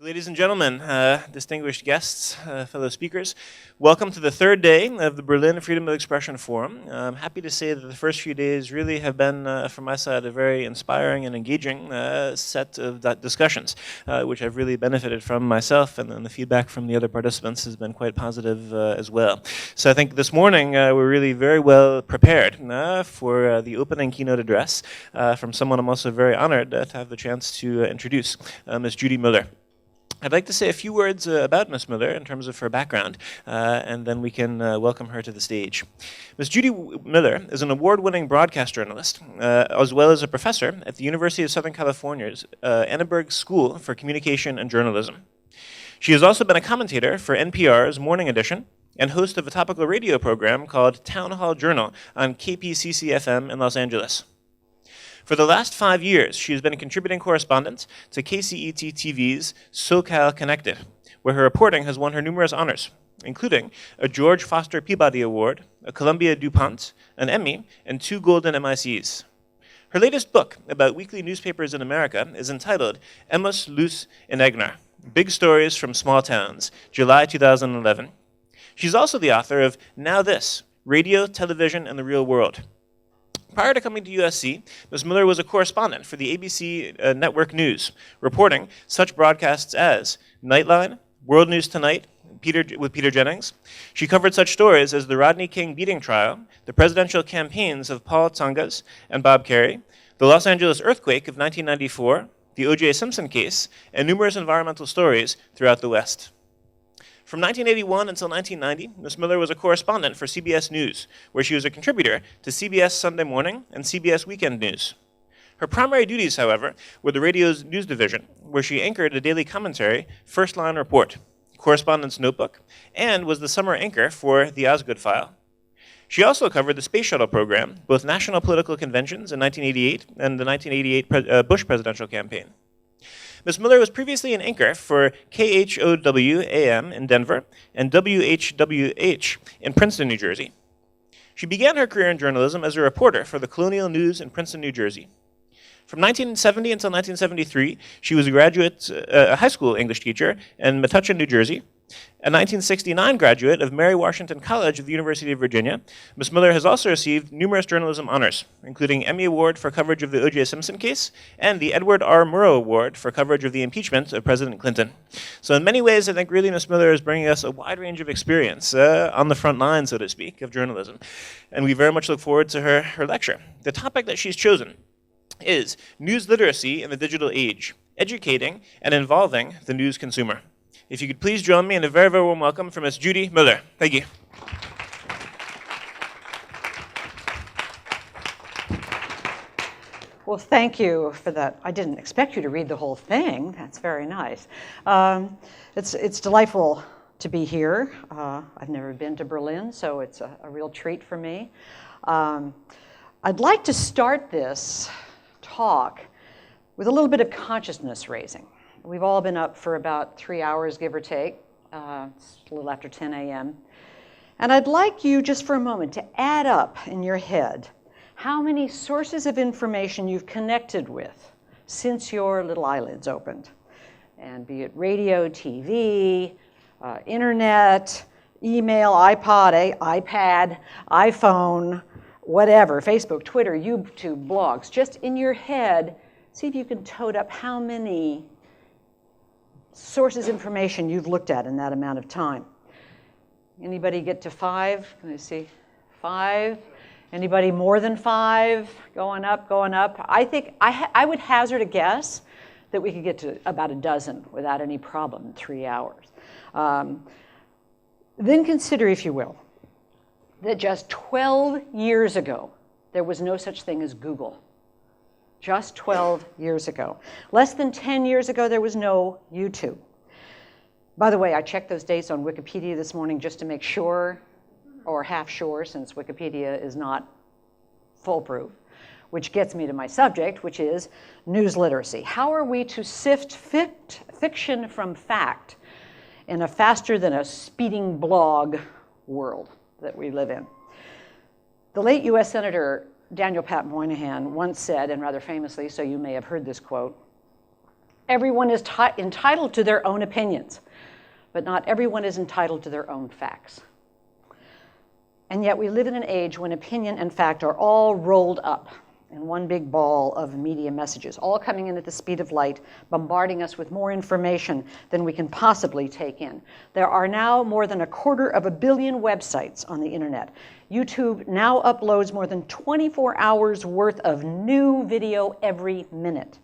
Ladies and gentlemen, distinguished guests, fellow speakers, welcome to the third day of the Berlin Freedom of Expression Forum. I'm happy to say that the first few days really have been, from my side, a very inspiring and engaging set of discussions, which I've really benefited from myself, and then the feedback from the other participants has been quite positive as well. So I think this morning we're really very well prepared for the opening keynote address from someone I'm also very honored to have the chance to introduce, Ms. Judy Muller. I'd like to say a few words about Ms. Muller in terms of her background, and then we can welcome her to the stage. Ms. Judy Muller is an award-winning broadcast journalist, as well as a professor at the University of Southern California's Annenberg School for Communication and Journalism. She has also been a commentator for NPR's Morning Edition and host of a topical radio program called Town Hall Journal on KPCC-FM in Los Angeles. For the last 5 years, she has been a contributing correspondent to KCET-TV's SoCal Connected, where her reporting has won her numerous honors, including a George Foster Peabody Award, a Columbia DuPont, an Emmy, and 2 Golden MICs. Her latest book about weekly newspapers in America is entitled Emma's Luz in Egnar, Big Stories from Small Towns, July 2011. She's also the author of Now This, Radio, Television, and the Real World. Prior to coming to USC, Ms. Muller was a correspondent for the ABC Network News, reporting such broadcasts as Nightline, World News Tonight, with Peter Jennings. She covered such stories as the Rodney King beating trial, the presidential campaigns of Paul Tsongas and Bob Kerrey, the Los Angeles earthquake of 1994, the O.J. Simpson case, and numerous environmental stories throughout the West. From 1981 until 1990, Ms. Muller was a correspondent for CBS News, where she was a contributor to CBS Sunday Morning and CBS Weekend News. Her primary duties, however, were the radio's news division, where she anchored a daily commentary, First Line Report, Correspondent's Notebook, and was the summer anchor for The Osgood File. She also covered the Space Shuttle program, both national political conventions in 1988 and the 1988 Bush presidential campaign. Ms. Muller was previously an anchor for KHOW-AM in Denver and WHWH in Princeton, New Jersey. She began her career in journalism as a reporter for the Colonial News in Princeton, New Jersey. From 1970 until 1973, she was a high school English teacher in Metuchen, New Jersey. A 1969 graduate of Mary Washington College of the University of Virginia, Ms. Muller has also received numerous journalism honors, including Emmy Award for coverage of the O.J. Simpson case and the Edward R. Murrow Award for coverage of the impeachment of President Clinton. So in many ways, I think really Ms. Muller is bringing us a wide range of experience on the front line, so to speak, of journalism. And we very much look forward to her lecture. The topic that she's chosen is news literacy in the digital age, educating and involving the news consumer. If you could please join me in a very, very warm welcome for Ms. Judy Muller. Thank you. Well, thank you for that. I didn't expect you to read the whole thing. That's very nice. It's delightful to be here. I've never been to Berlin, so it's a real treat for me. I'd like to start this talk with a little bit of consciousness raising. We've all been up for about 3 hours, give or take. It's a little after 10 a.m. And I'd like you just for a moment to add up in your head how many sources of information you've connected with since your little eyelids opened. And be it radio, TV, internet, email, iPod, iPad, iPhone, whatever, Facebook, Twitter, YouTube, blogs. Just in your head, see if you can tote up how many sources of information you've looked at in that amount of time. Anybody get to 5? Can I see? 5? Anybody more than 5? Going up, going up. I think I would hazard a guess that we could get to about a dozen without any problem in 3 hours. Then consider, if you will, that just 12 years ago, there was no such thing as Google. Just 12 years ago. Less than 10 years ago, there was no YouTube. By the way, I checked those dates on Wikipedia this morning just to make sure, or half sure, since Wikipedia is not foolproof, which gets me to my subject, which is news literacy. How are we to sift fiction from fact in a faster than a speeding blog world that we live in? The late US Senator Daniel Pat Moynihan once said, and rather famously, so you may have heard this quote, Everyone is entitled to their own opinions, but not everyone is entitled to their own facts. And yet we live in an age when opinion and fact are all rolled up in one big ball of media messages, all coming in at the speed of light, bombarding us with more information than we can possibly take in. There are now more than 250 million websites on the internet. YouTube now uploads more than 24 hours worth of new video every minute.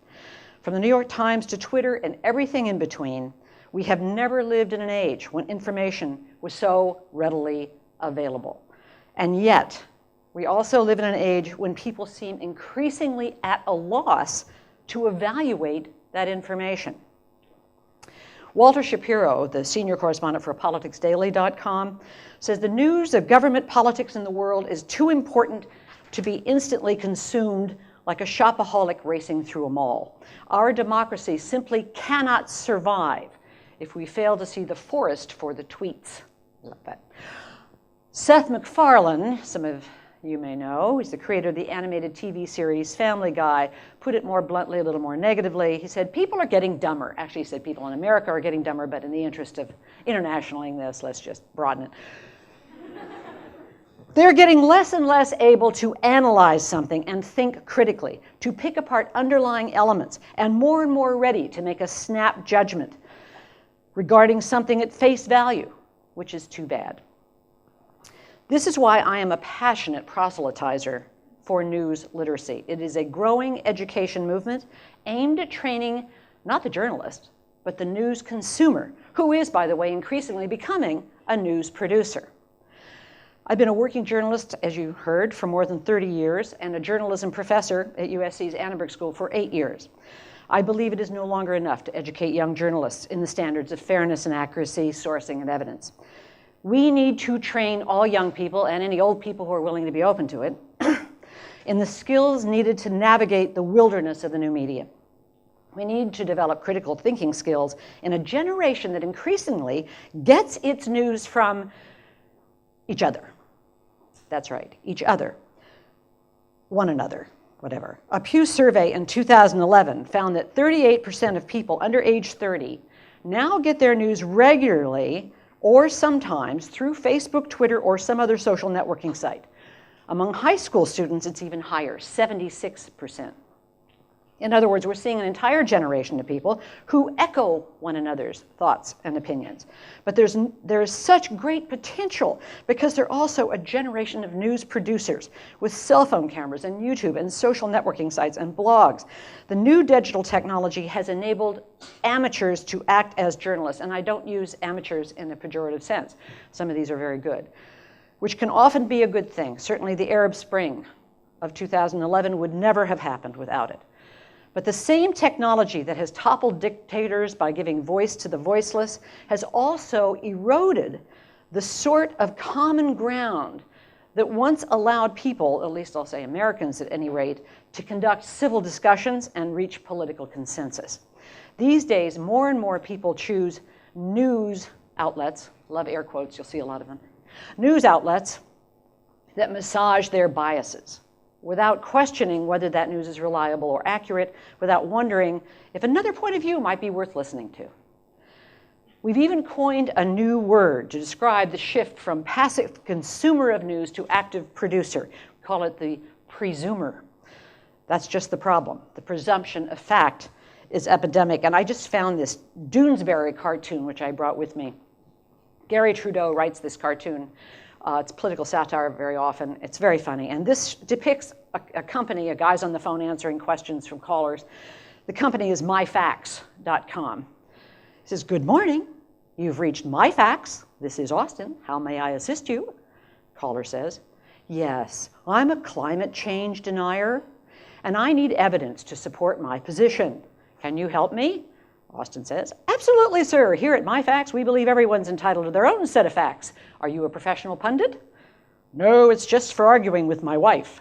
From the New York Times to Twitter and everything in between, we have never lived in an age when information was so readily available. And yet, we also live in an age when people seem increasingly at a loss to evaluate that information. Walter Shapiro, the senior correspondent for politicsdaily.com, says the news of government politics in the world is too important to be instantly consumed like a shopaholic racing through a mall. Our democracy simply cannot survive if we fail to see the forest for the tweets. Love that. Seth MacFarlane, some of you may know, he's the creator of the animated TV series Family Guy, put it more bluntly, a little more negatively. He said, people are getting dumber. Actually, he said people in America are getting dumber, but in the interest of internationaling this, let's just broaden it. They're getting less and less able to analyze something and think critically, to pick apart underlying elements, and more ready to make a snap judgment regarding something at face value, which is too bad. This is why I am a passionate proselytizer for news literacy. It is a growing education movement aimed at training not the journalist, but the news consumer, who is, by the way, increasingly becoming a news producer. I've been a working journalist, as you heard, for more than 30 years, and a journalism professor at USC's Annenberg School for 8 years. I believe it is no longer enough to educate young journalists in the standards of fairness and accuracy, sourcing, and evidence. We need to train all young people, and any old people who are willing to be open to it, in the skills needed to navigate the wilderness of the new media. We need to develop critical thinking skills in a generation that increasingly gets its news from each other. That's right, each other. One another, whatever. A Pew survey in 2011 found that 38% of people under age 30 now get their news regularly or sometimes through Facebook, Twitter, or some other social networking site. Among high school students, it's even higher, 76%. In other words, we're seeing an entire generation of people who echo one another's thoughts and opinions. But there's such great potential because they're also a generation of news producers with cell phone cameras and YouTube and social networking sites and blogs. The new digital technology has enabled amateurs to act as journalists, and I don't use amateurs in a pejorative sense. Some of these are very good, which can often be a good thing. Certainly the Arab Spring of 2011 would never have happened without it. But the same technology that has toppled dictators by giving voice to the voiceless has also eroded the sort of common ground that once allowed people, at least I'll say Americans at any rate, to conduct civil discussions and reach political consensus. These days, more and more people choose news outlets, love air quotes, you'll see a lot of them, news outlets that massage their biases, without questioning whether that news is reliable or accurate, without wondering if another point of view might be worth listening to. We've even coined a new word to describe the shift from passive consumer of news to active producer. We call it the presumer. That's just the problem. The presumption of fact is epidemic. And I just found this Doonesbury cartoon, which I brought with me. Gary Trudeau writes this cartoon. It's political satire very often. It's very funny. And this depicts a company, a guy's on the phone answering questions from callers. The company is myfax.com. He says, "Good morning. You've reached MyFax. This is Austin. How may I assist you?" Caller says, "Yes, I'm a climate change denier, and I need evidence to support my position. Can you help me?" Austin says, "Absolutely, sir. Here at MyFax, we believe everyone's entitled to their own set of facts. Are you a professional pundit?" "No, it's just for arguing with my wife."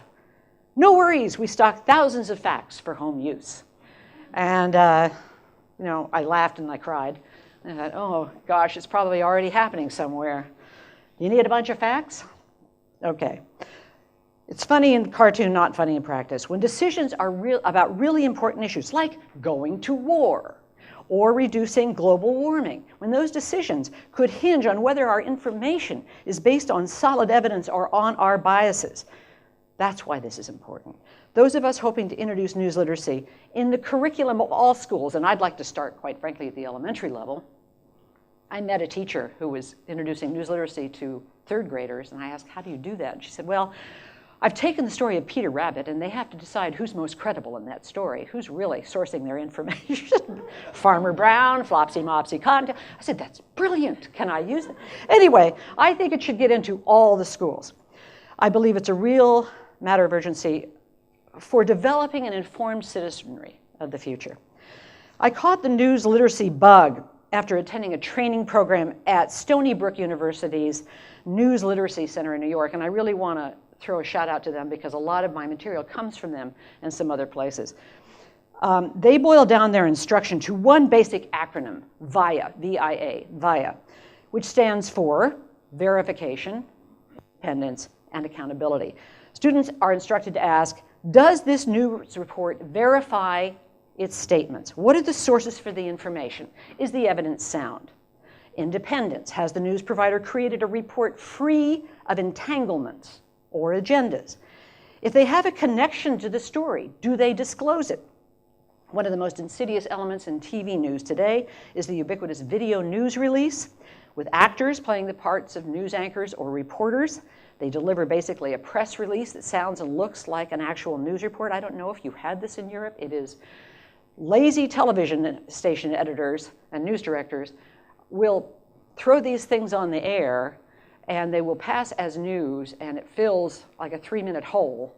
"No worries. We stock thousands of facts for home use." And, I laughed and I cried. And I thought, oh, gosh, it's probably already happening somewhere. You need a bunch of facts? Okay. It's funny in cartoon, not funny in practice. When decisions are about really important issues, like going to war, or reducing global warming, when those decisions could hinge on whether our information is based on solid evidence or on our biases. That's why this is important. Those of us hoping to introduce news literacy in the curriculum of all schools, and I'd like to start, quite frankly, at the elementary level. I met a teacher who was introducing news literacy to third graders, and I asked, how do you do that? And she said, well, I've taken the story of Peter Rabbit, and they have to decide who's most credible in that story, who's really sourcing their information. Farmer Brown, Flopsy Mopsy Cottontail. I said, that's brilliant. Can I use it? Anyway, I think it should get into all the schools. I believe it's a real matter of urgency for developing an informed citizenry of the future. I caught the news literacy bug after attending a training program at Stony Brook University's News Literacy Center in New York, and I really want to throw a shout out to them because a lot of my material comes from them and some other places. They boil down their instruction to one basic acronym, VIA, V-I-A, VIA, which stands for verification, independence, and accountability. Students are instructed to ask, does this news report verify its statements? What are the sources for the information? Is the evidence sound? Independence. Has the news provider created a report free of entanglements or agendas? If they have a connection to the story, do they disclose it? One of the most insidious elements in TV news today is the ubiquitous video news release, with actors playing the parts of news anchors or reporters. They deliver basically a press release that sounds and looks like an actual news report. I don't know if you had this in Europe. It is lazy television station editors and news directors will throw these things on the air, and they will pass as news, and it fills like a 3-minute hole,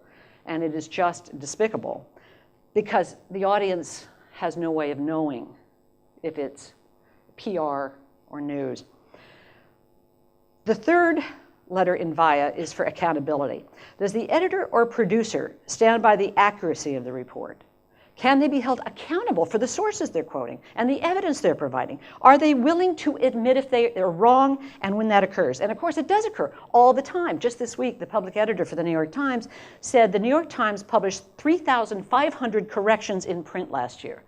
and it is just despicable because the audience has no way of knowing if it's PR or news. The third letter in VIA is for accountability. Does the editor or producer stand by the accuracy of the report? Can they be held accountable for the sources they're quoting and the evidence they're providing? Are they willing to admit if they're wrong and when that occurs? And of course, it does occur all the time. Just this week, the public editor for the New York Times said the New York Times published 3,500 corrections in print last year.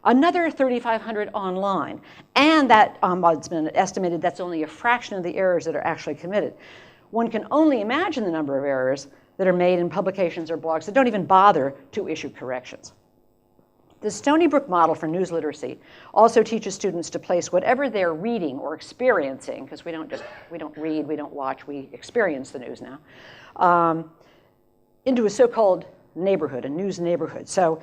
Another 3,500 online. And that ombudsman estimated that's only a fraction of the errors that are actually committed. One can only imagine the number of errors that are made in publications or blogs that don't even bother to issue corrections. The Stony Brook model for news literacy also teaches students to place whatever they're reading or experiencing, because we don't read, we don't watch, we experience the news now, into a so-called neighborhood, a news neighborhood. So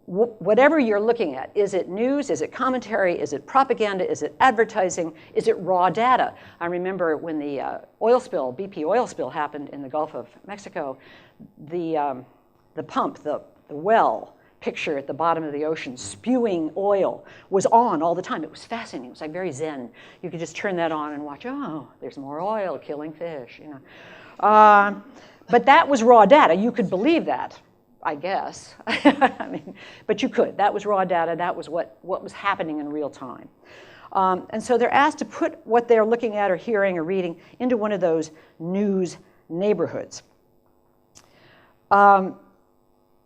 whatever you're looking at, is it news, is it commentary, is it propaganda, is it advertising, is it raw data? I remember when the oil spill, BP oil spill happened in the Gulf of Mexico, the pump, the well picture at the bottom of the ocean spewing oil was on all the time. It was fascinating. It was like very zen. You could just turn that on and watch, oh, there's more oil killing fish, you know. But that was raw data. You could believe that, I guess. I mean, but you could. That was raw data. That was what was happening in real time. And so they're asked to put what they're looking at or hearing or reading into one of those news neighborhoods.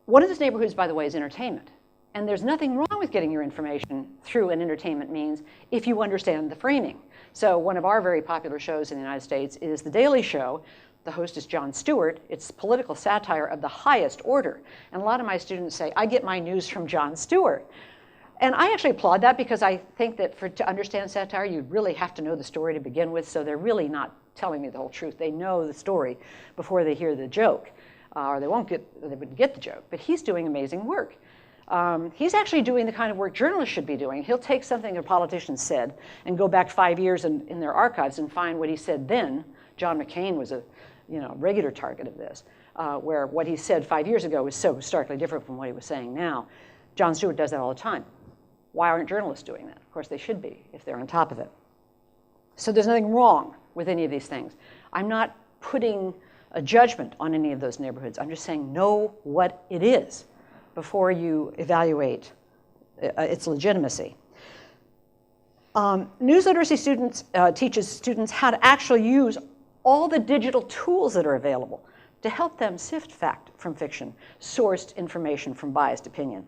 One of those neighborhoods, by the way, is entertainment. And there's nothing wrong with getting your information through an entertainment means if you understand the framing. So one of our very popular shows in the United States is The Daily Show. The host is Jon Stewart. It's political satire of the highest order. And a lot of my students say, I get my news from Jon Stewart. And I actually applaud that because I think that to understand satire, you really have to know the story to begin with. So they're really not telling me the whole truth. They know the story before they hear the joke. Or they wouldn't get the joke. But he's doing amazing work. He's actually doing the kind of work journalists should be doing. He'll take something a politician said and go back 5 years in their archives and find what he said then. John McCain was a regular target of this, where what he said 5 years ago was so starkly different from what he was saying now. Jon Stewart does that all the time. Why aren't journalists doing that? Of course, they should be if they're on top of it. So there's nothing wrong with any of these things. I'm not putting a judgment on any of those neighborhoods. I'm just saying know what it is before you evaluate its legitimacy. News literacy teaches students how to actually use all the digital tools that are available to help them sift fact from fiction, sourced information from biased opinion.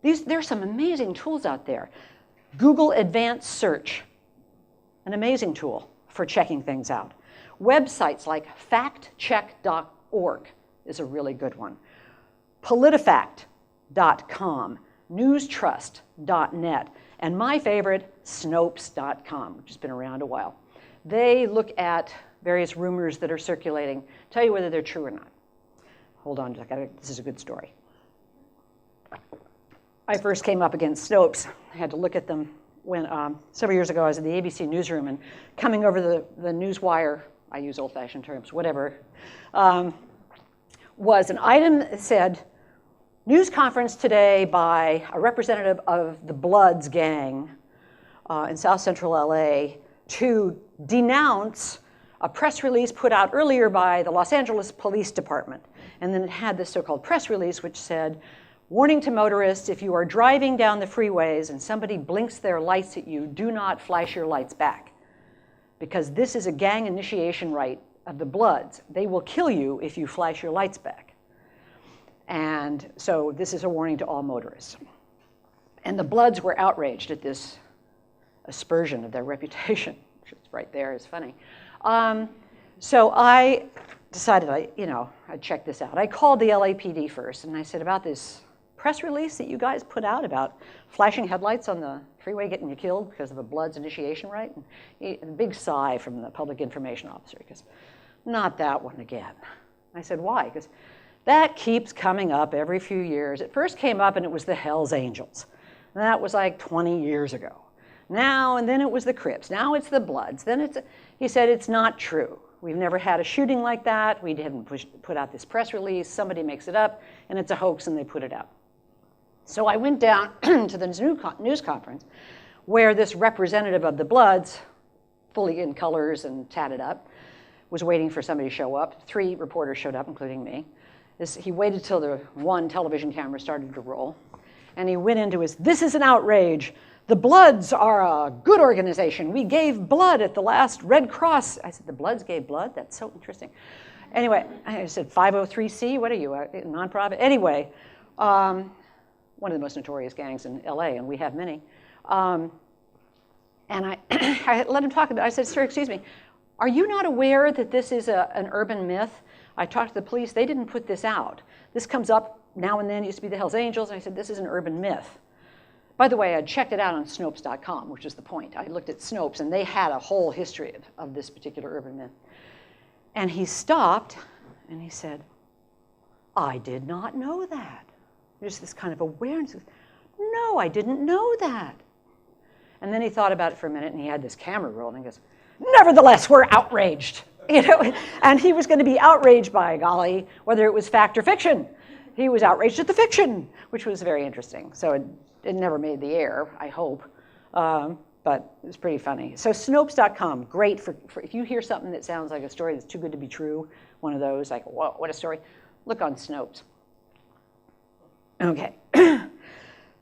There's some amazing tools out there. Google Advanced Search, an amazing tool for checking things out. Websites like factcheck.org is a really good one. PolitiFact.com, newstrust.net, and my favorite, Snopes.com, which has been around a while. They look at various rumors that are circulating, tell you whether they're true or not. Hold on, this is a good story. I first came up against Snopes. I had to look at them when several years ago I was in the ABC newsroom, and coming over the news wire, I use old-fashioned terms, whatever, was an item that said, news conference today by a representative of the Bloods gang in South Central LA to denounce a press release put out earlier by the Los Angeles Police Department. And then it had this so-called press release which said, warning to motorists, if you are driving down the freeways and somebody blinks their lights at you, do not flash your lights back. Because this is a gang initiation right of the Bloods. They will kill you if you flash your lights back. And so this is a warning to all motorists. And the Bloods were outraged at this aspersion of their reputation, which is right there, is funny. So I decided I'd check this out. I called the LAPD first, and I said, about this press release that you guys put out about flashing headlights on the freeway getting you killed because of a Bloods initiation right? And a big sigh from the public information officer, because not that one again. I said, why? Because that keeps coming up every few years. It first came up and it was the Hells Angels. And that was like 20 years ago. Now, and then it was the Crips. Now it's the Bloods. He said, it's not true. We've never had a shooting like that. We didn't put out this press release. Somebody makes it up, and it's a hoax, and they put it out. So I went down to the news conference where this representative of the Bloods, fully in colors and tatted up, was waiting for somebody to show up. 3 reporters showed up, including me. He waited till the one television camera started to roll, and he went into this is an outrage. The Bloods are a good organization. We gave blood at the last Red Cross. I said, the Bloods gave blood? That's so interesting. Anyway, I said, 503C, what are you, a nonprofit? Anyway, one of the most notorious gangs in LA, and we have many. And I let him talk about it. I said, sir, excuse me, are you not aware that this is an urban myth? I talked to the police. They didn't put this out. This comes up now and then. It used to be the Hells Angels. And I said, this is an urban myth. By the way, I checked it out on Snopes.com, which is the point. I looked at Snopes, and they had a whole history of this particular urban myth. And he stopped, and he said, I did not know that. There's this kind of awareness. No, I didn't know that. And then he thought about it for a minute, and he had this camera rolling, and he goes, nevertheless, we're outraged. And he was going to be outraged by, golly, whether it was fact or fiction. He was outraged at the fiction, which was very interesting. So it never made the air, I hope, but it was pretty funny. So Snopes.com, great for if you hear something that sounds like a story that's too good to be true, one of those, like, whoa, what a story, look on Snopes. Okay.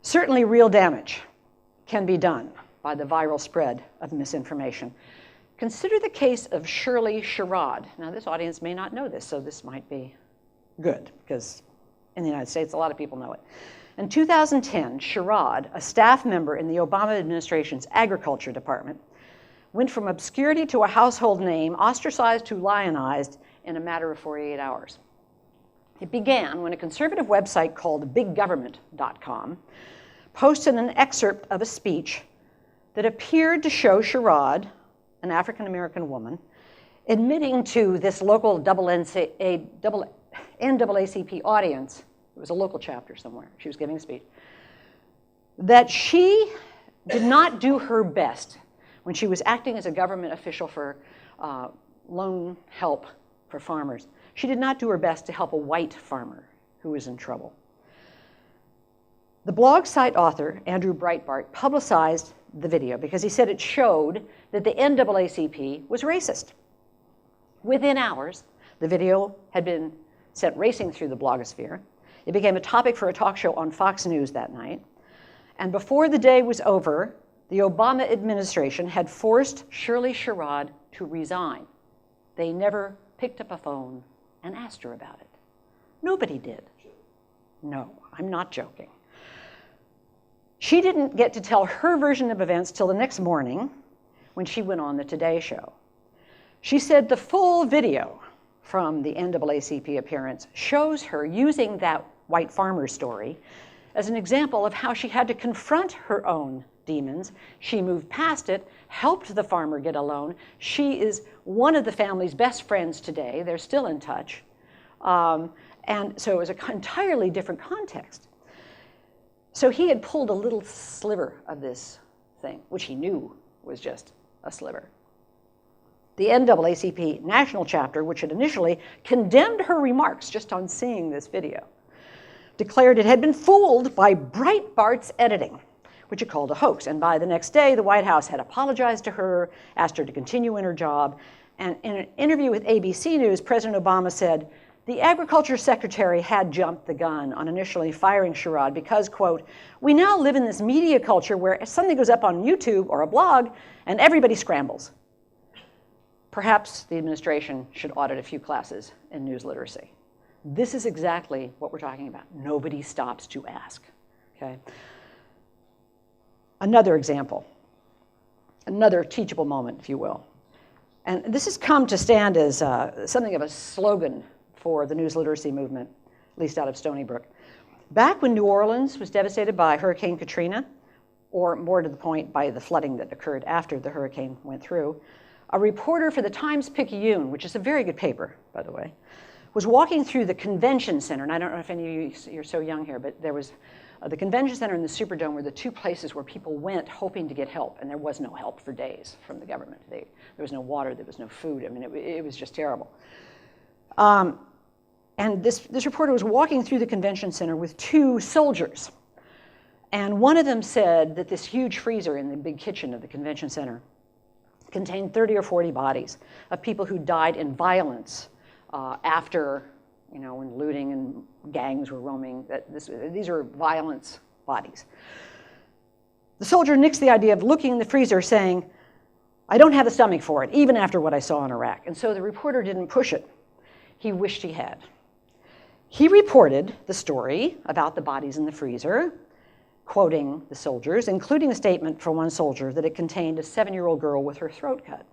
Certainly real damage can be done by the viral spread of misinformation. Consider the case of Shirley Sherrod. Now, this audience may not know this, so this might be good, because in the United States, a lot of people know it. In 2010, Sherrod, a staff member in the Obama administration's agriculture department, went from obscurity to a household name, ostracized to lionized in a matter of 48 hours. It began when a conservative website called biggovernment.com posted an excerpt of a speech that appeared to show Sherrod, an African-American woman, admitting to this local NAACP audience, it was a local chapter somewhere, she was giving a speech, that she did not do her best when she was acting as a government official for loan help for farmers. She did not do her best to help a white farmer who was in trouble. The blog site author, Andrew Breitbart, publicized the video because he said it showed that the NAACP was racist. Within hours, the video had been sent racing through the blogosphere. It became a topic for a talk show on Fox News that night. And before the day was over, the Obama administration had forced Shirley Sherrod to resign. They never picked up a phone and asked her about it. Nobody did. No, I'm not joking. She didn't get to tell her version of events till the next morning when she went on the Today Show. She said the full video from the NAACP appearance shows her using that white farmer story as an example of how she had to confront her own demons. She moved past it, helped the farmer get a loan. She is one of the family's best friends today. They're still in touch. And so it was an entirely different context. So he had pulled a little sliver of this thing, which he knew was just a sliver. The NAACP national chapter, which had initially condemned her remarks just on seeing this video, declared it had been fooled by Breitbart's editing, which it called a hoax. And by the next day, the White House had apologized to her, asked her to continue in her job. And in an interview with ABC News, President Obama said, the Agriculture Secretary had jumped the gun on initially firing Sherrod because, quote, we now live in this media culture where something goes up on YouTube or a blog and everybody scrambles. Perhaps the administration should audit a few classes in news literacy. This is exactly what we're talking about. Nobody stops to ask, okay? Another example, another teachable moment, if you will. And this has come to stand as something of a slogan for the news literacy movement, at least out of Stony Brook. Back when New Orleans was devastated by Hurricane Katrina, or more to the point, by the flooding that occurred after the hurricane went through, a reporter for the Times-Picayune, which is a very good paper, by the way, was walking through the convention center, and I don't know if any of you, you're so young here, but there was the convention center and the Superdome were the two places where people went hoping to get help, and there was no help for days from the government. There was no water, there was no food. I mean, it was just terrible. And this reporter was walking through the convention center with two soldiers, and one of them said that this huge freezer in the big kitchen of the convention center contained 30 or 40 bodies of people who died in violence after, when looting and gangs were roaming. These are violence bodies. The soldier nixed the idea of looking in the freezer saying, I don't have the stomach for it, even after what I saw in Iraq. And so the reporter didn't push it. He wished he had. He reported the story about the bodies in the freezer, quoting the soldiers, including a statement from one soldier that it contained a 7-year-old girl with her throat cut.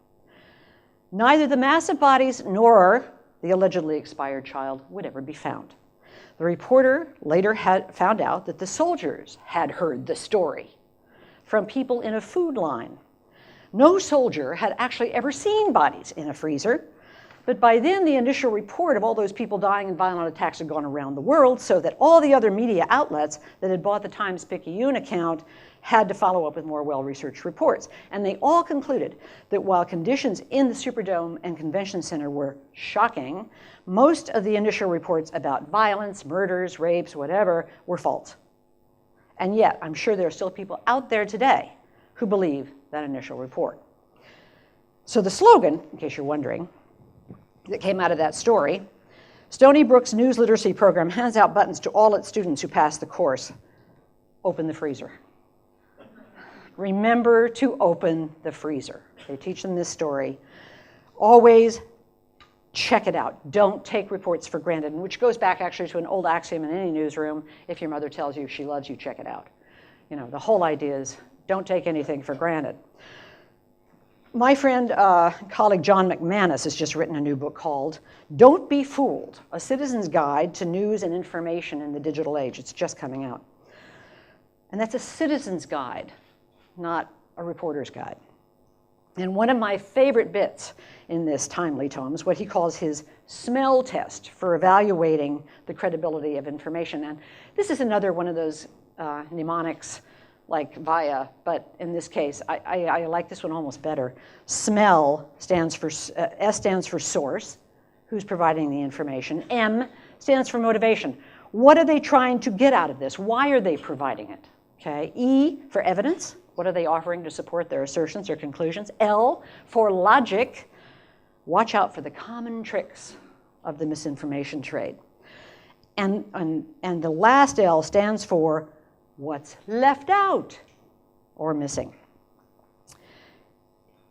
Neither the massive bodies nor the allegedly expired child would ever be found. The reporter later found out that the soldiers had heard the story from people in a food line. No soldier had actually ever seen bodies in a freezer, but by then the initial report of all those people dying in violent attacks had gone around the world, so that all the other media outlets that had bought the Times-Picayune account had to follow up with more well-researched reports. And they all concluded that while conditions in the Superdome and Convention Center were shocking, most of the initial reports about violence, murders, rapes, whatever, were false. And yet, I'm sure there are still people out there today who believe that initial report. So the slogan, in case you're wondering, that came out of that story, Stony Brook's news literacy program hands out buttons to all its students who pass the course. Open the freezer. Remember to open the freezer. They teach them this story. Always check it out. Don't take reports for granted, which goes back actually to an old axiom in any newsroom. If your mother tells you she loves you, check it out. The whole idea is don't take anything for granted. My friend, colleague John McManus has just written a new book called Don't Be Fooled, A Citizen's Guide to News and Information in the Digital Age. It's just coming out. And that's a citizen's guide, not a reporter's guide. And one of my favorite bits in this timely tome is what he calls his smell test for evaluating the credibility of information. And this is another one of those mnemonics like VIA, but in this case, I like this one almost better. Smell stands for, S stands for source, who's providing the information. M stands for motivation. What are they trying to get out of this? Why are they providing it? Okay. E for evidence. What are they offering to support their assertions or conclusions? L for logic. Watch out for the common tricks of the misinformation trade. And the last L stands for what's left out or missing.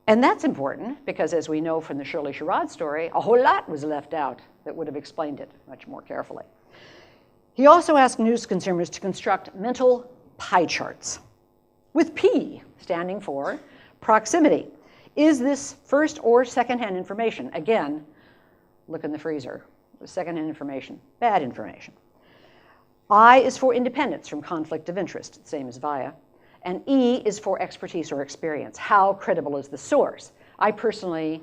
And that's important because, as we know from the Shirley Sherrod story, a whole lot was left out that would have explained it much more carefully. He also asked news consumers to construct mental pie charts, with P standing for proximity. Is this first or secondhand information? Again, look in the freezer. Secondhand information, bad information. I is for independence from conflict of interest, same as via. And E is for expertise or experience. How credible is the source? I personally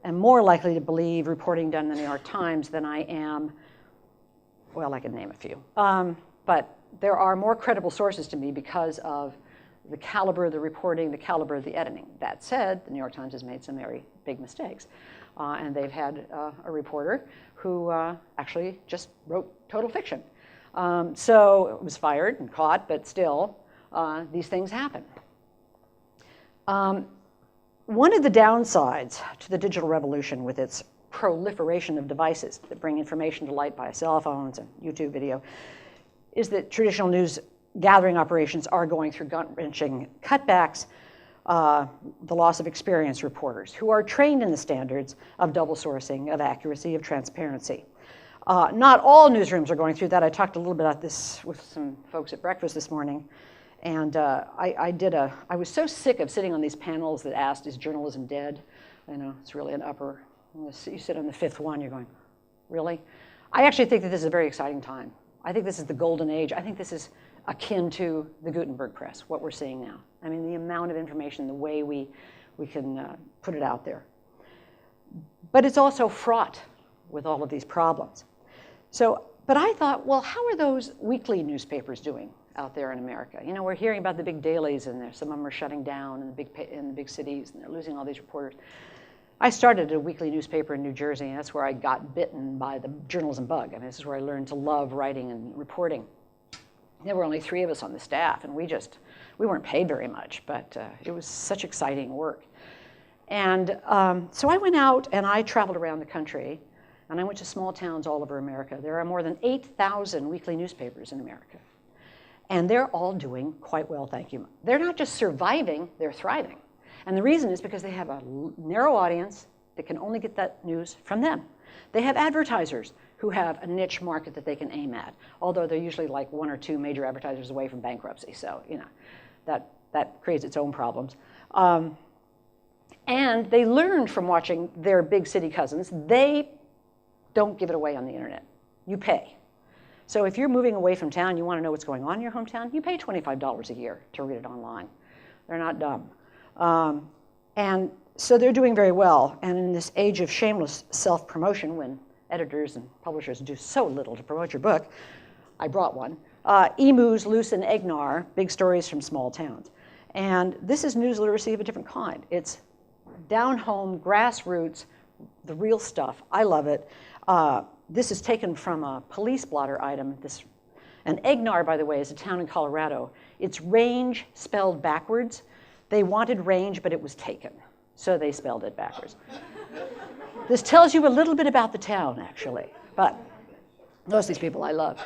am more likely to believe reporting done in the New York Times than I am, well, I could name a few. But there are more credible sources to me because of the caliber of the reporting, the caliber of the editing. That said, the New York Times has made some very big mistakes. And they've had a reporter who actually just wrote total fiction. So it was fired and caught, but still, these things happen. One of the downsides to the digital revolution with its proliferation of devices that bring information to light via cell phones and YouTube video is that traditional news gathering operations are going through gut-wrenching cutbacks, the loss of experienced reporters who are trained in the standards of double sourcing, of accuracy, of transparency. Not all newsrooms are going through that. I talked a little bit about this with some folks at breakfast this morning. And I was so sick of sitting on these panels that asked, is journalism dead? You know, it's really an upper. You sit on the fifth one, you're going, really? I actually think that this is a very exciting time. I think this is the golden age. I think this is akin to the Gutenberg press, what we're seeing now. I mean, the amount of information, the way we can put it out there. But it's also fraught with all of these problems. But I thought, well, how are those weekly newspapers doing out there in America? You know, we're hearing about the big dailies, and some of them are shutting down in the big cities, and they're losing all these reporters. I started a weekly newspaper in New Jersey, and that's where I got bitten by the journalism bug. I mean, this is where I learned to love writing and reporting. There were only 3 of us on the staff, and we weren't paid very much, but it was such exciting work. And so I went out and I traveled around the country, and I went to small towns all over America. There are more than 8,000 weekly newspapers in America. And they're all doing quite well, thank you. They're not just surviving, they're thriving. And the reason is because they have a narrow audience that can only get that news from them. They have advertisers who have a niche market that they can aim at, although they're usually like 1 or 2 major advertisers away from bankruptcy. So, you know, that creates its own problems. And they learned from watching their big city cousins. They don't give it away on the internet. You pay. So if you're moving away from town, you want to know what's going on in your hometown, you pay $25 a year to read it online. They're not dumb. And so they're doing very well. And in this age of shameless self-promotion, when editors and publishers do so little to promote your book, I brought one. Emus, Loose, and Egnar, big stories from small towns. And this is news literacy of a different kind. It's down-home, grassroots, the real stuff. I love it. This is taken from a police blotter item. And Egnar, by the way, is a town in Colorado. It's range spelled backwards. They wanted range, but it was taken. So they spelled it backwards. This tells you a little bit about the town, actually. But most of these people I love.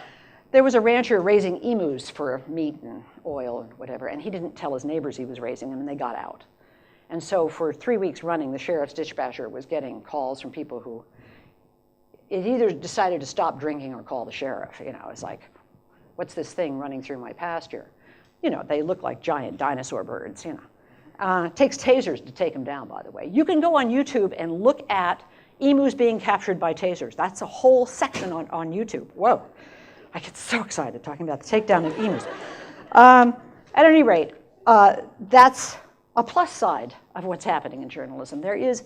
There was a rancher raising emus for meat and oil and whatever, and he didn't tell his neighbors he was raising them, and they got out. And so for 3 weeks running, the sheriff's dispatcher was getting calls from people who it either decided to stop drinking or call the sheriff. You know, it's like, what's this thing running through my pasture? You know, they look like giant dinosaur birds, you know. It takes tasers to take them down, by the way. You can go on YouTube and look at emus being captured by tasers. That's a whole section on YouTube. Whoa. I get so excited talking about the takedown of emus. At any rate, that's a plus side of what's happening in journalism. There is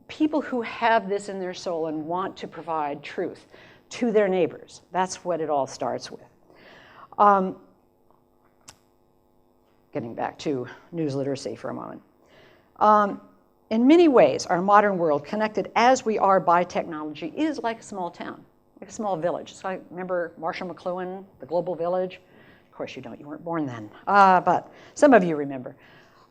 people who have this in their soul and want to provide truth to their neighbors. That's what it all starts with. Getting back to news literacy for a moment. In many ways, our modern world, connected as we are by technology, is like a small town, like a small village. So I remember Marshall McLuhan, The Global Village. Of course you don't, you weren't born then, but some of you remember.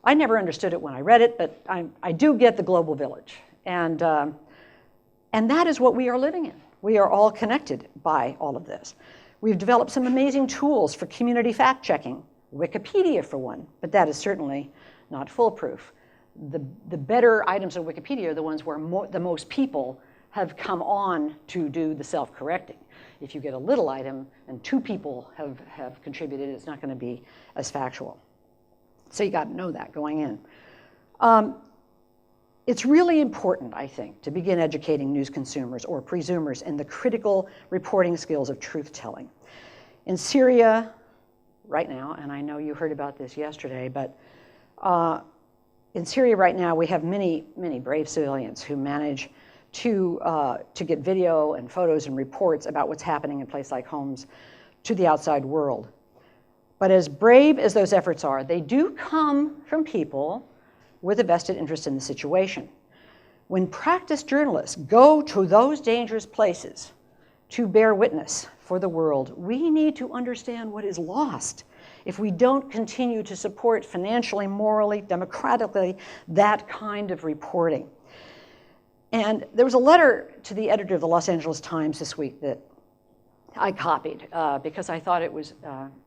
I never understood it when I read it, but I do get The Global Village. And that is what we are living in. We are all connected by all of this. We've developed some amazing tools for community fact-checking, Wikipedia for one, but that is certainly not foolproof. The better items on Wikipedia are the ones where the most people have come on to do the self-correcting. If you get a little item and 2 people have contributed, it's not going to be as factual. So you got to know that going in. It's really important, I think, to begin educating news consumers or presumers in the critical reporting skills of truth-telling. In Syria, right now, and I know you heard about this yesterday, but in Syria right now, we have many, many brave civilians who manage to get video and photos and reports about what's happening in a place like Homs to the outside world. But as brave as those efforts are, they do come from people with a vested interest in the situation. When practiced journalists go to those dangerous places to bear witness for the world, we need to understand what is lost if we don't continue to support financially, morally, democratically, that kind of reporting. And there was a letter to the editor of the Los Angeles Times this week that I copied because I thought it was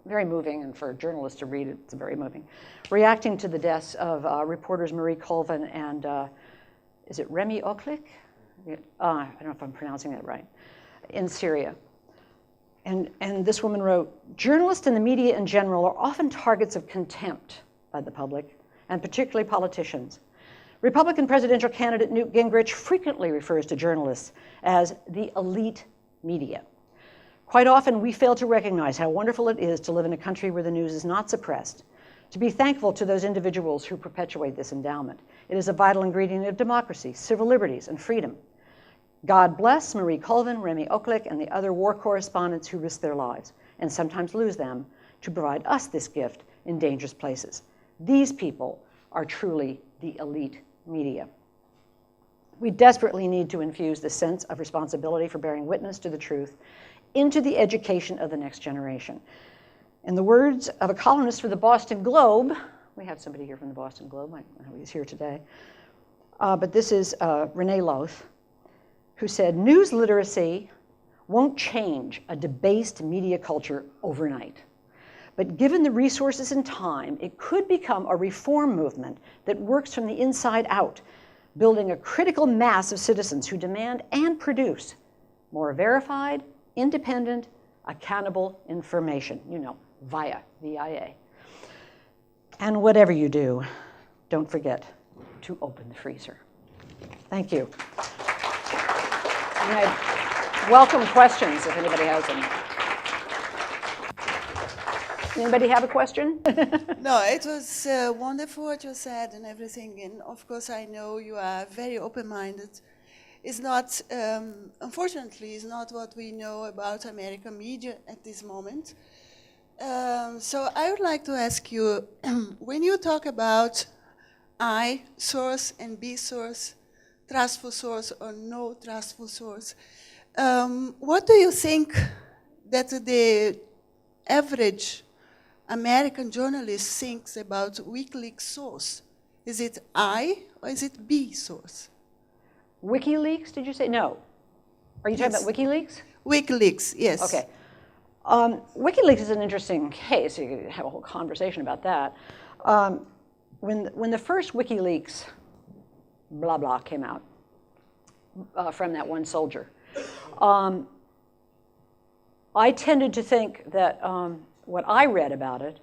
very moving, and for journalists to read it, it's very moving. Reacting to the deaths of reporters Marie Colvin and, is it Remy Oklik? I don't know if I'm pronouncing that right, in Syria. And this woman wrote, journalists and the media in general are often targets of contempt by the public, and particularly politicians. Republican presidential candidate Newt Gingrich frequently refers to journalists as the elite media. Quite often, we fail to recognize how wonderful it is to live in a country where the news is not suppressed, to be thankful to those individuals who perpetuate this endowment. It is a vital ingredient of democracy, civil liberties, and freedom. God bless Marie Colvin, Remy Oklik, and the other war correspondents who risk their lives, and sometimes lose them, to provide us this gift in dangerous places. These people are truly the elite media. We desperately need to infuse the sense of responsibility for bearing witness to the truth into the education of the next generation. In the words of a columnist for the Boston Globe, we have somebody here from the Boston Globe, I know he's here today, but this is Renee Loth, who said, news literacy won't change a debased media culture overnight. But given the resources and time, it could become a reform movement that works from the inside out, building a critical mass of citizens who demand and produce more verified, independent, accountable information, via VIA. And whatever you do, don't forget to open the freezer. Thank you. And I welcome questions if anybody has any. Anybody have a question? No, it was wonderful what you said and everything. And of course, I know you are very open-minded. It's not, unfortunately, it's not what we know about American media at this moment. So I would like to ask you, when you talk about I source and B source, trustful source or no trustful source, what do you think that the average American journalist thinks about WikiLeaks source? Is it I or is it B source? WikiLeaks, did you say? No. Are you talking about WikiLeaks? WikiLeaks, yes. Okay. WikiLeaks is an interesting case. You could have a whole conversation about that. When the first WikiLeaks blah blah came out from that one soldier, I tended to think that what I read about it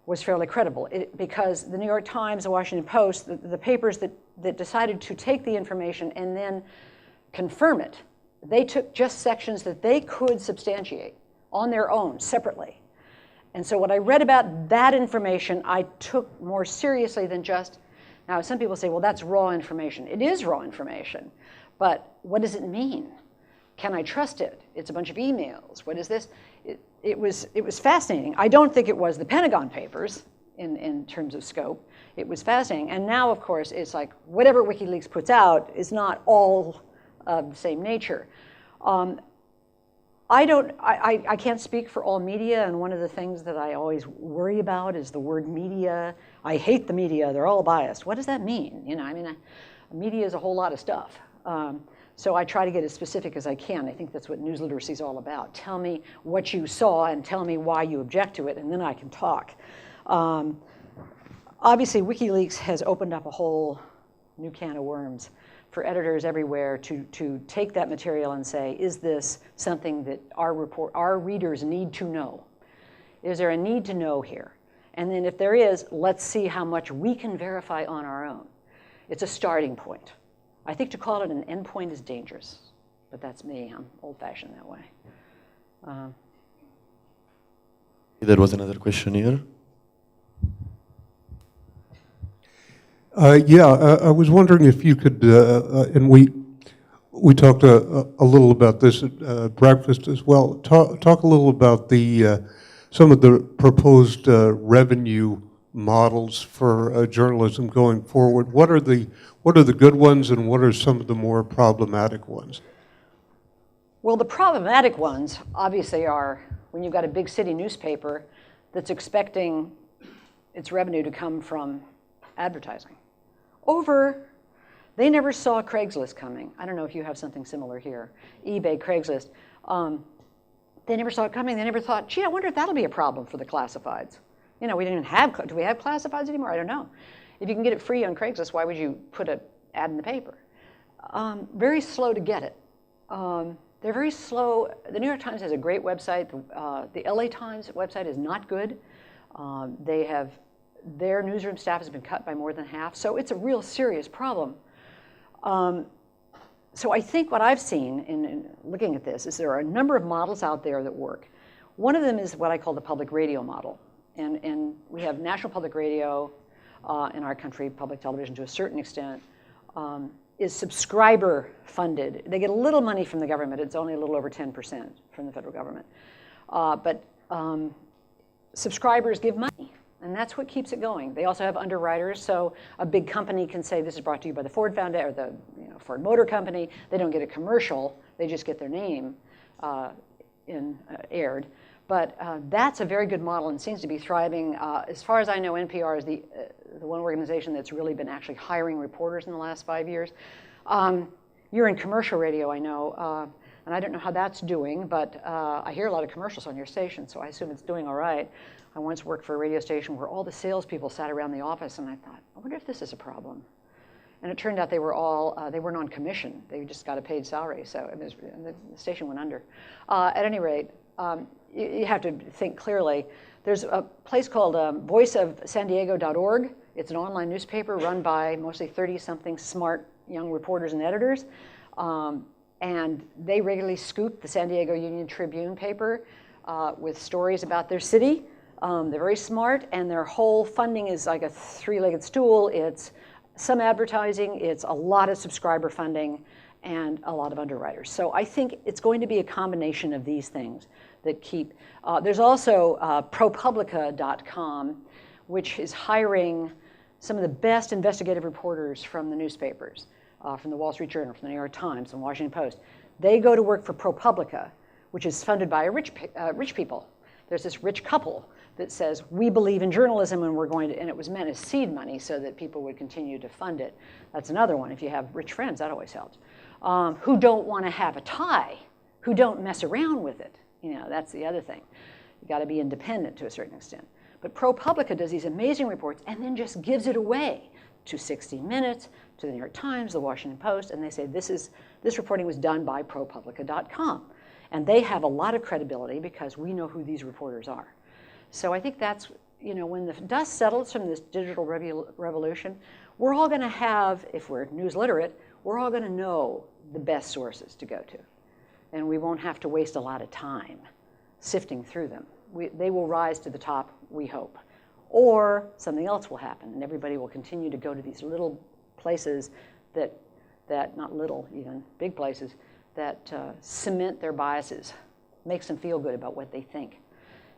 was fairly credible because the New York Times, the Washington Post, the papers that decided to take the information and then confirm it, they took just sections that they could substantiate on their own separately. And so what I read about that information, I took more seriously than just, now some people say, well, that's raw information. It is raw information, but what does it mean? Can I trust it? It's a bunch of emails. What is this? It was fascinating. I don't think it was the Pentagon Papers in terms of scope. It was fascinating. And now, of course, it's like whatever WikiLeaks puts out is not all of the same nature. I can't speak for all media, and one of the things that I always worry about is the word media. I hate the media. They're all biased. What does that mean? Media is a whole lot of stuff. So I try to get as specific as I can. I think that's what news literacy is all about. Tell me what you saw and tell me why you object to it, and then I can talk. Obviously, WikiLeaks has opened up a whole new can of worms for editors everywhere to take that material and say, is this something that our readers need to know? Is there a need to know here? And then if there is, let's see how much we can verify on our own. It's a starting point. I think to call it an endpoint is dangerous, but that's me. I'm old-fashioned that way. There was another question here. I was wondering if you could, and we talked a little about this at breakfast as well. Talk a little about some of the proposed revenue models for journalism going forward. What are the good ones, and what are some of the more problematic ones? Well, the problematic ones obviously are when you've got a big city newspaper that's expecting its revenue to come from advertising. They never saw Craigslist coming. I don't know if you have something similar here. eBay, Craigslist. They never saw it coming. They never thought, gee, I wonder if that'll be a problem for the classifieds. You know, we didn't even have, do we have classifieds anymore? I don't know. If you can get it free on Craigslist, why would you put an ad in the paper? Very slow to get it. They're very slow. The New York Times has a great website. The LA Times website is not good. Their newsroom staff has been cut by more than half, so it's a real serious problem. So I think what I've seen in looking at this is there are a number of models out there that work. One of them is what I call the public radio model. And we have national public radio in our country, public television to a certain extent, is subscriber funded. They get a little money from the government. It's only a little over 10% from the federal government. But subscribers give money. And that's what keeps it going. They also have underwriters, so a big company can say this is brought to you by the Ford Foundation or the Ford Motor Company. They don't get a commercial; they just get their name aired. But that's a very good model and seems to be thriving. As far as I know, NPR is the one organization that's really been actually hiring reporters in the last 5 years. You're in commercial radio, I know, and I don't know how that's doing, but I hear a lot of commercials on your station, so I assume it's doing all right. I once worked for a radio station where all the salespeople sat around the office, and I thought, I wonder if this is a problem. And it turned out they were all, they weren't on commission. They just got a paid salary, so the station went under. At any rate, you have to think clearly. There's a place called voiceofsandiego.org. It's an online newspaper run by mostly 30-something smart young reporters and editors. And they regularly scoop the San Diego Union Tribune paper with stories about their city. They're very smart, and their whole funding is like a three-legged stool. It's some advertising, it's a lot of subscriber funding, and a lot of underwriters. So I think it's going to be a combination of these things that keep. There's also ProPublica.com, which is hiring some of the best investigative reporters from the newspapers, from the Wall Street Journal, from the New York Times, and Washington Post. They go to work for ProPublica, which is funded by rich people. There's this rich couple that says, we believe in journalism and we're going to, and it was meant as seed money so that people would continue to fund it. That's another one. If you have rich friends, that always helps. Who don't want to have a tie, who don't mess around with it. You know, that's the other thing. You got to be independent to a certain extent. But ProPublica does these amazing reports and then just gives it away to 60 Minutes, to the New York Times, the Washington Post, and they say this reporting was done by ProPublica.com. And they have a lot of credibility because we know who these reporters are. So I think that's, when the dust settles from this digital revolution, we're all going to have, if we're news literate, we're all going to know the best sources to go to. And we won't have to waste a lot of time sifting through them. They will rise to the top, we hope. Or something else will happen, and everybody will continue to go to these little places that not little even, big places, that cement their biases, makes them feel good about what they think.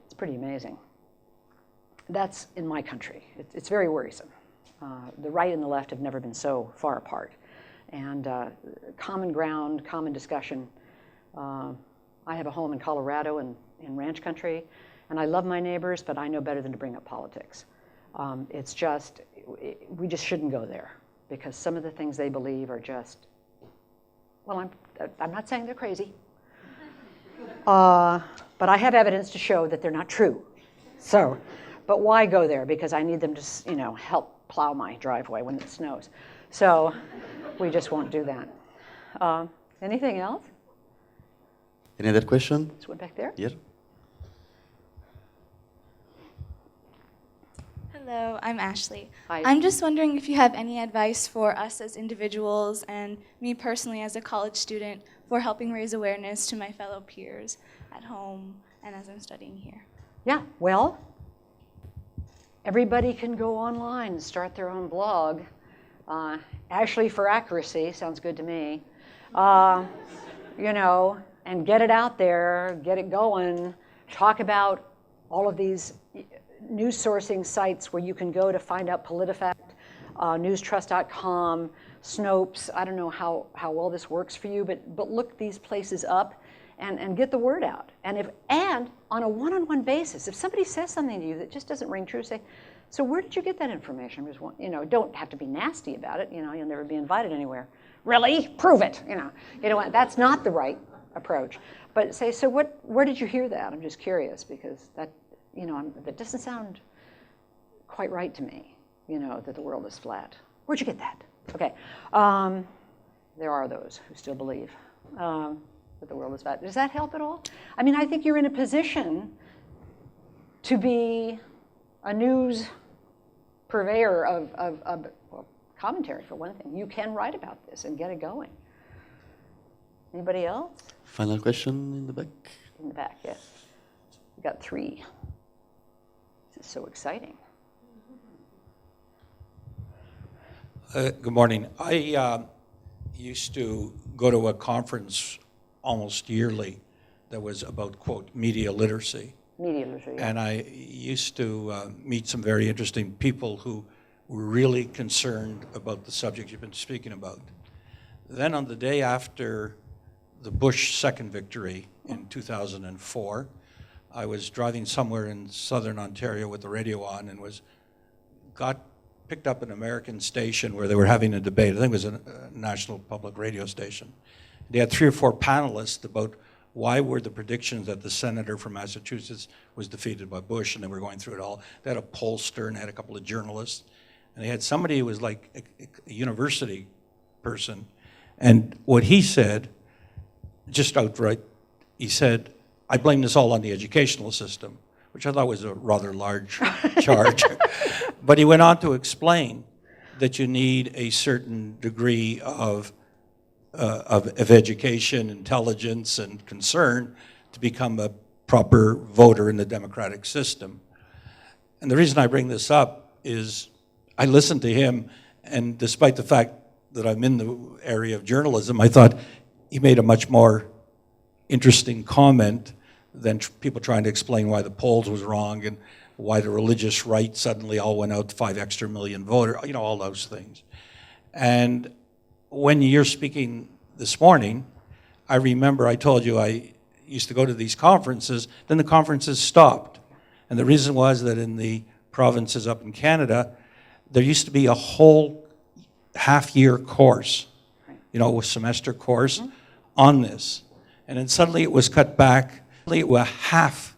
It's pretty amazing. That's in my country. It's very worrisome. The right and the left have never been so far apart. And common ground, common discussion. I have a home in Colorado in ranch country, and I love my neighbors, but I know better than to bring up politics. It's just, we just shouldn't go there because some of the things they believe are just, well, I'm not saying they're crazy, but I have evidence to show that they're not true. So, but why go there? Because I need them to, help plow my driveway when it snows. So we just won't do that. Anything else? Any other question? This one back there? Here. Hello, I'm Ashley. Hi. I'm just wondering if you have any advice for us as individuals and me personally as a college student for helping raise awareness to my fellow peers at home and as I'm studying here. Yeah, well, everybody can go online and start their own blog. Ashley for Accuracy sounds good to me. You know, and get it out there, get it going. Talk about all of these news sourcing sites where you can go to find out PolitiFact, newstrust.com, Snopes. I don't know how well this works for you, but look these places up and get the word out. And on a one-on-one basis, if somebody says something to you that just doesn't ring true, say, so where did you get that information? You know, don't have to be nasty about it. You know, you'll never be invited anywhere. Really? Prove it. You know, that's not the right approach. But say, so where did you hear that? I'm just curious because that, you know, that doesn't sound quite right to me. You know, that the world is flat. Where'd you get that? Okay. There are those who still believe that the world is flat. Does that help at all? I mean, I think you're in a position to be a news purveyor of commentary, for one thing. You can write about this and get it going. Anybody else? Final question in the back. In the back, yes. We got 3. This is so exciting. Good morning. I used to go to a conference almost yearly that was about, quote, media literacy. Media literacy. Yeah. And I used to meet some very interesting people who were really concerned about the subject you've been speaking about. Then on the day after the Bush second victory in 2004, I was driving somewhere in southern Ontario with the radio on and picked up an American station where they were having a debate. I think it was a national public radio station. They had 3 or 4 panelists about why were the predictions that the senator from Massachusetts was defeated by Bush, and they were going through it all. They had a pollster and they had a couple of journalists. And they had somebody who was like a university person. And what he said, just outright, he said, I blame this all on the educational system, which I thought was a rather large charge. But he went on to explain that you need a certain degree of education, intelligence, and concern to become a proper voter in the democratic system. And the reason I bring this up is I listened to him, and despite the fact that I'm in the area of journalism, I thought he made a much more interesting comment than people trying to explain why the polls was wrong and why the religious right suddenly all went out 5 extra million voters, you know, all those things. And when you're speaking this morning, I remember I told you I used to go to these conferences, then the conferences stopped. And the reason was that in the provinces up in Canada, there used to be a whole half-year course, you know, a semester course on this. And then suddenly it was cut back, it was half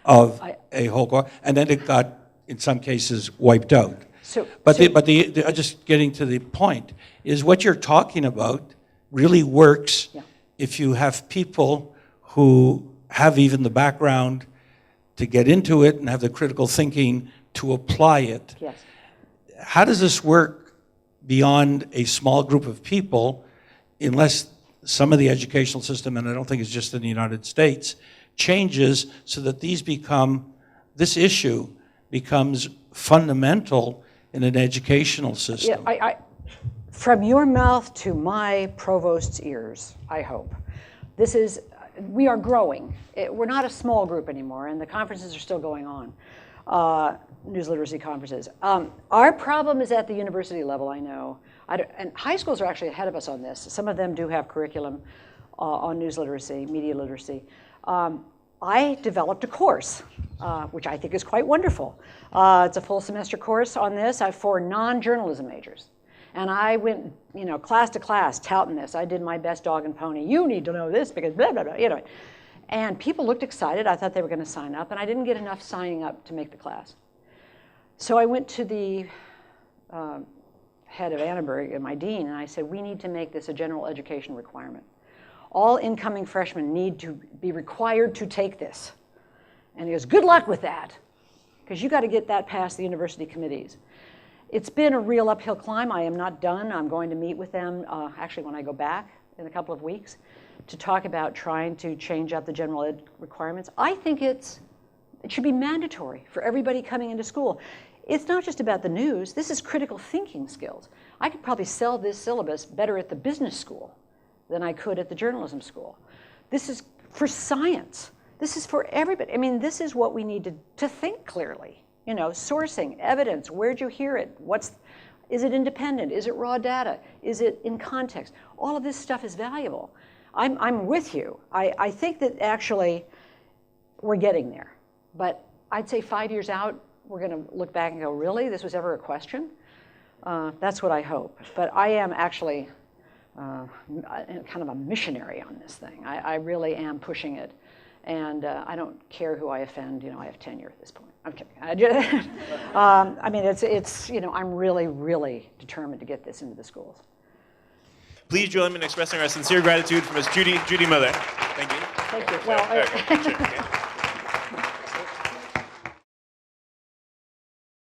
of a whole course, and then it got, in some cases, wiped out. But just getting to the point, is what you're talking about really works if you have people who have even the background to get into it and have the critical thinking to apply it. Yes. How does this work beyond a small group of people unless some of the educational system, and I don't think it's just in the United States, changes so that this issue becomes fundamental in an educational system? Yeah, from your mouth to my provost's ears, I hope. We are growing. We're not a small group anymore, and the conferences are still going on, news literacy conferences. Our problem is at the university level, I know. And high schools are actually ahead of us on this. Some of them do have curriculum on news literacy, media literacy. I developed a course, which I think is quite wonderful. It's a full semester course on this for non-journalism majors. And I went, class to class touting this. I did my best dog and pony. You need to know this because blah, blah, blah, And people looked excited. I thought they were going to sign up, and I didn't get enough signing up to make the class. So I went to the head of Annenberg and my dean, and I said, we need to make this a general education requirement. All incoming freshmen need to be required to take this. And he goes, good luck with that, because you got to get that past the university committees. It's been a real uphill climb. I am not done. I'm going to meet with them, actually when I go back in a couple of weeks, to talk about trying to change up the general ed requirements. I think it should be mandatory for everybody coming into school. It's not just about the news. This is critical thinking skills. I could probably sell this syllabus better at the business school than I could at the journalism school. This is for science. This is for everybody. I mean, this is what we need to think clearly. You know, sourcing, evidence, where'd you hear it? Is it independent? Is it raw data? Is it in context? All of this stuff is valuable. I'm with you. I think that actually we're getting there. But I'd say 5 years out, we're going to look back and go, really? This was ever a question? That's what I hope. But I am actually kind of a missionary on this thing. I really am pushing it. And I don't care who I offend. You know, I have tenure at this point. I'm kidding. I mean, it's you know, I'm really, really determined to get this into the schools. Please join me in expressing our sincere gratitude for Ms. Judy Muller. Thank you. Thank you. Well, Okay.